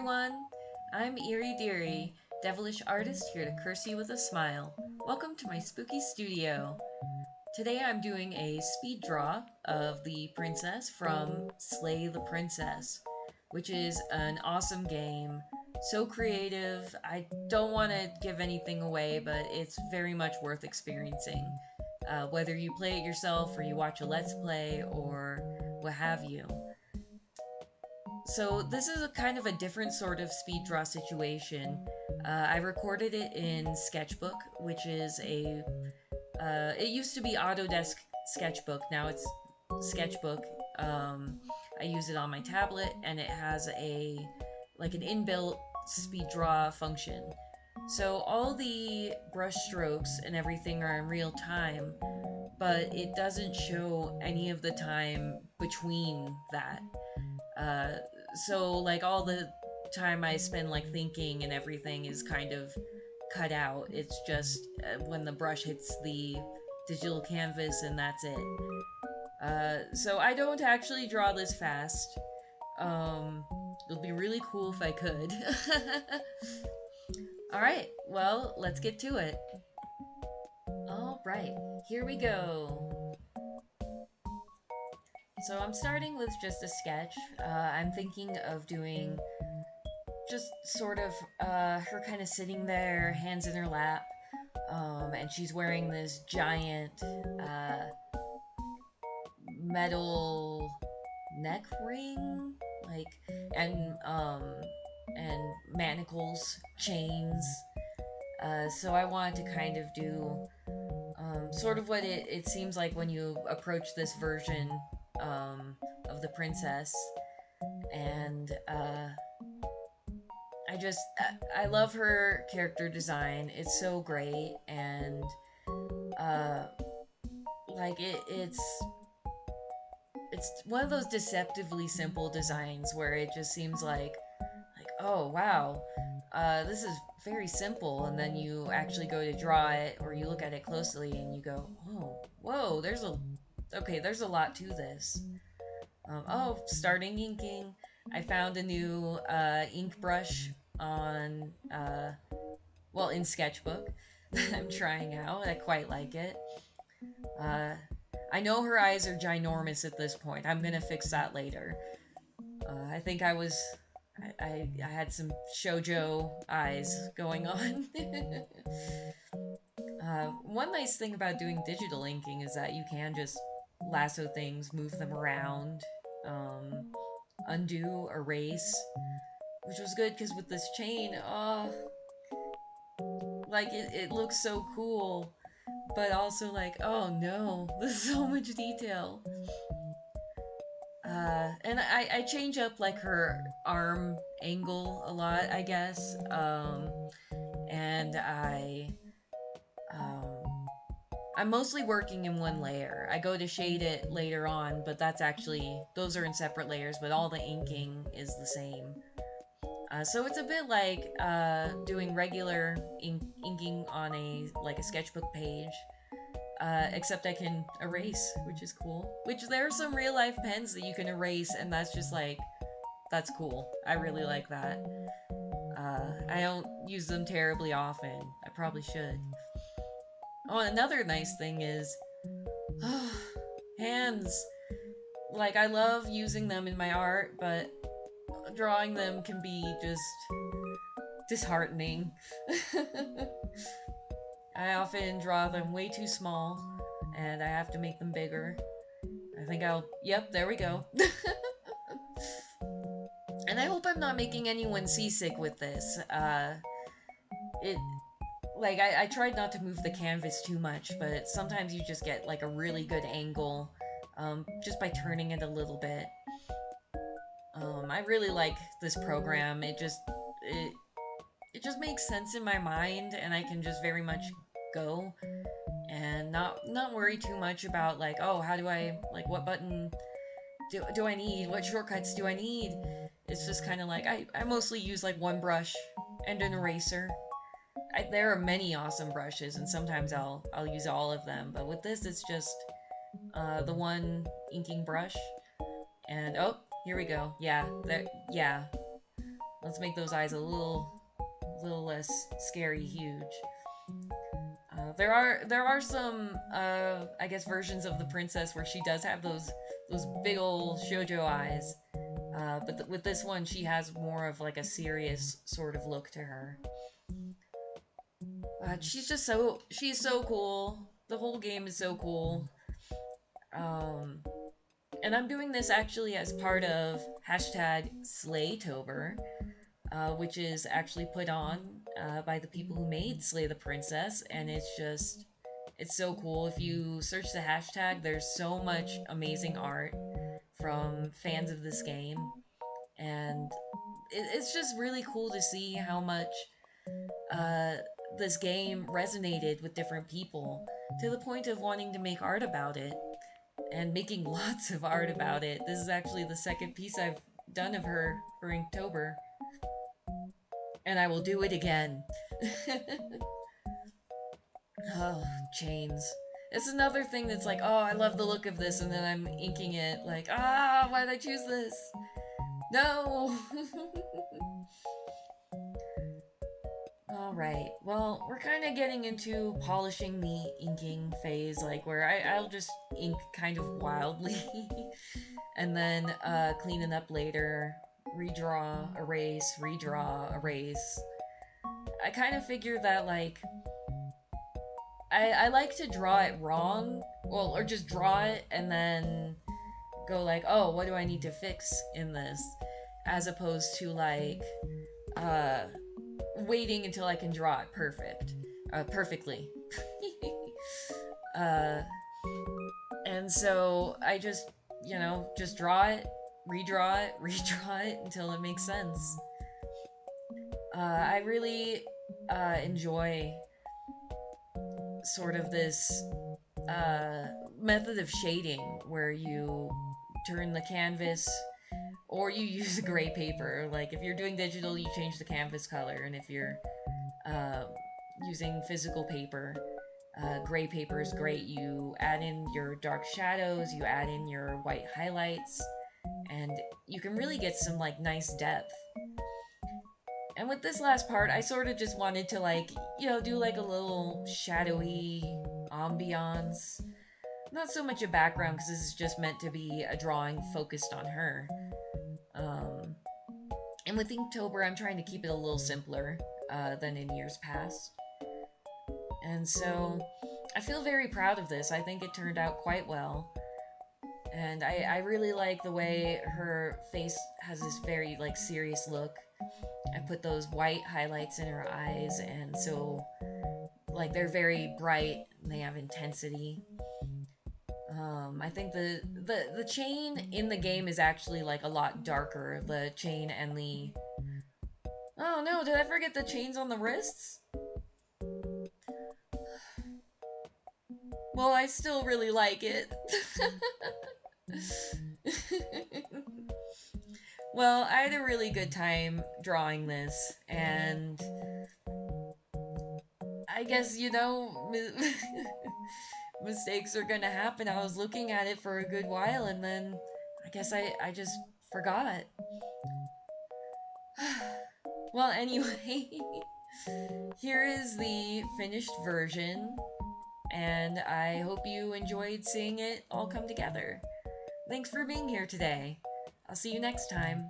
everyone! I'm Eerie Deary, devilish artist here to curse you with a smile. Welcome to my spooky studio. Today I'm doing a speed draw of the princess from Slay the Princess, which is an awesome game. So creative. I don't want to give anything away, but it's very much worth experiencing. Whether you play it yourself or you watch a Let's Play or what have you. So this is a kind of a different sort of speed draw situation. I recorded it in Sketchbook, which is it used to be Autodesk Sketchbook, now it's Sketchbook. I use it on my tablet, and it has an inbuilt speed draw function. So all the brush strokes and everything are in real time, but it doesn't show any of the time between that. So all the time I spend thinking and everything is kind of cut out. It's just when the brush hits the digital canvas and that's it. So I don't actually draw this fast. It'd be really cool if I could. Alright, well, let's get to it. Alright, here we go. So I'm starting with just a sketch. I'm thinking of doing just sort of her kind of sitting there, hands in her lap, and she's wearing this giant metal neck ring, and manacles, chains. So I wanted to kind of do sort of what it seems like when you approach this version of the princess, and I love her character design. It's so great, and it's one of those deceptively simple designs where it just seems like oh wow, this is very simple, and then you actually go to draw it or you look at it closely and you go, oh whoa, there's a lot to this. Starting inking. I found a new ink brush on in Sketchbook that I'm trying out. I quite like it. I know her eyes are ginormous at this point. I'm gonna fix that later. I think I had some shoujo eyes going on. One nice thing about doing digital inking is that you can just lasso things, move them around, undo, erase, which was good because with this chain, it looks so cool, but also oh no, there's so much detail. And I change up her arm angle a lot, I guess, and I'm mostly working in one layer. I go to shade it later on, but those are in separate layers, but all the inking is the same. So it's a bit like doing regular inking on a sketchbook page, except I can erase, which is cool. Which there are some real life pens that you can erase, and that's just that's cool. I really like that. I don't use them terribly often. I probably should. Oh, another nice thing is hands. I love using them in my art, but drawing them can be just disheartening. I often draw them way too small, and I have to make them bigger. I think yep, there we go. And I hope I'm not making anyone seasick with this. I tried not to move the canvas too much, but sometimes you just get a really good angle just by turning it a little bit. I really like this program. It just makes sense in my mind, and I can just very much go and not worry too much about oh, how do I what button do I need, what shortcuts do I need. It's just kind of I mostly use one brush and an eraser. There are many awesome brushes, and sometimes I'll use all of them, but with this it's just the one inking brush, and oh, here we go. Yeah, Let's make those eyes a little less scary huge. There are some I guess versions of the princess where she does have those big ol' shoujo eyes, but with this one she has more of like a serious sort of look to her. She's so cool. The whole game is so cool. Um, and I'm doing this actually as part of hashtag Slaytober, which is actually put on by the people who made Slay the Princess, and it's so cool. If you search the hashtag, there's so much amazing art from fans of this game, and it's just really cool to see how much uh, this game resonated with different people to the point of wanting to make art about it and making lots of art about it. This is actually the second piece I've done of her for Inktober, and I will do it again. Oh, chains. It's another thing that's like, oh, I love the look of this, and then I'm inking it like, why did I choose this? No! Alright, well, we're kind of getting into polishing the inking phase, like where I'll just ink kind of wildly, and then clean it up later, redraw, erase, redraw, erase. I kind of figure that, like, I like to draw it wrong, well, or just draw it and then go like, oh, what do I need to fix in this? As opposed to, like, waiting until I can draw it perfectly. And so I just, just draw it, redraw it until it makes sense. I really enjoy sort of this method of shading where you turn the canvas, or you use a gray paper. Like if you're doing digital, you change the canvas color, and if you're using physical paper, gray paper is great. You add in your dark shadows, you add in your white highlights, and you can really get some like nice depth. And with this last part, I sort of just wanted to like, do like a little shadowy ambiance. Not so much a background, because this is just meant to be a drawing focused on her. And with Inktober, I'm trying to keep it a little simpler than in years past. And so, I feel very proud of this. I think it turned out quite well. And I really like the way her face has this very, like, serious look. I put those white highlights in her eyes, and so, like, they're very bright, and they have intensity. I think the chain in the game is actually, like, a lot darker. The chain and the... Oh no, did I forget the chains on the wrists? Well, I still really like it. Well, I had a really good time drawing this, and I guess, mistakes are gonna happen. I was looking at it for a good while, and then I guess I just forgot. Well, anyway, here is the finished version, and I hope you enjoyed seeing it all come together. Thanks for being here today. I'll see you next time.